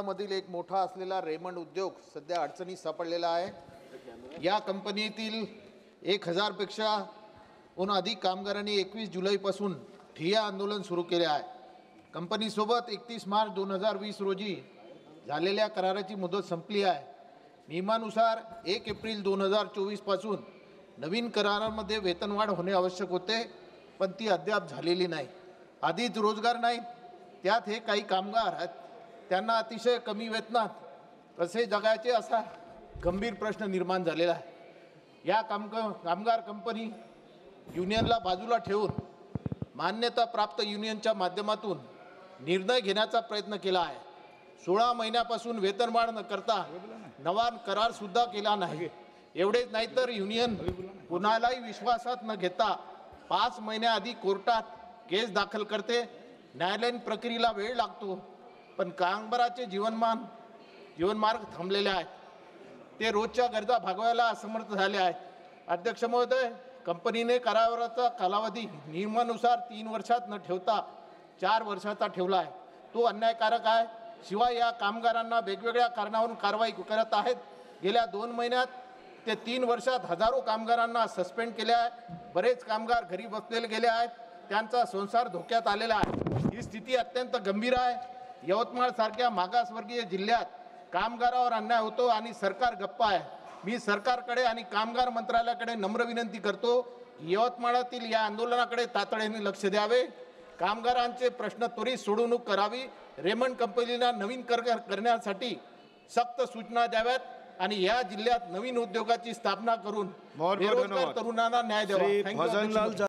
मधील एक मोठा असलेला रेमंड उद्योग सध्या अडचणीत सापडलेला आहे। या कंपनीतील 1000 पेक्षा अधिक कामगारांनी 21 जुलैपासून ठिय्या आंदोलन सुरू केले आहे। कंपनीसोबत 31 मार्च 2020 रोजी झालेल्या कराराची मुदत संपली आहे। नियमानुसार 1 एप्रिल 2024 पासून नवीन करारामध्ये वेतनवाढ होणे आवश्यक होते, पण ती अद्याप झालेली नाही। आधीच रोजगार नाही, त्यात हे काही कामगार आहेत, त्यांना अतिशय कमी वेतनात कसे जगायचे असा गंभीर प्रश्न निर्माण झालेला आहे। या कामगार कंपनी युनियनला बाजूला ठेवून मान्यता प्राप्त युनियनच्या माध्यमातून निर्णय घेण्याचा प्रयत्न केला आहे। 16 महिन्यापासून वेतनवाढ न करता नवा करार सुद्धा केला नाही। एवढेच नाही तर युनियन कुणालाही विश्वासात न घेता 5 महिन्याआधी कोर्टात केस दाखल करते। न्यायालयीन प्रक्रियेला वेळ लागतो, पण कामगाराचे जीवनमार्ग थांबलेले आहेत। ते रोजच्या गरजा भागवायला असमर्थ झाले आहेत। अध्यक्ष महोदय, कंपनीने कराराचा कालावधी नियमानुसार 3 वर्षात न ठेवता 4 वर्षाचा ठेवला आहे। तो अन्यायकारक आहे। शिवाय या कामगारांना वेगवेगळ्या कारणावरून कारवाई करत आहेत। गेल्या 2 महिन्यात ते 3 वर्षात हजारो कामगारांना सस्पेंड केले आहे। बरेच कामगार घरी बसलेले गेले आहेत, त्यांचा संसार धोक्यात आलेला आहे। ही स्थिती अत्यंत गंभीर आहे। यवतमाळ सारख्या मागासवर्गीय जिल्ह्यात कामगारावर अन्याय होतो आणि सरकार गप्प आहे। मी सरकारकडे आणि कामगार मंत्रालयाकडे नम्र विनंती करतो की यवतमाळातील या आंदोलनाकडे तातडीने लक्ष द्यावे। कामगारांचे प्रश्न त्वरित सोडवणूक करावी। रेमंड कंपनीला नवीन करार करण्यासाठी सक्त सूचना द्याव्यात आणि या जिल्ह्यात नवीन उद्योगाची स्थापना करून बेरोजगार तरुणांना न्याय द्यावा। थँक्यू।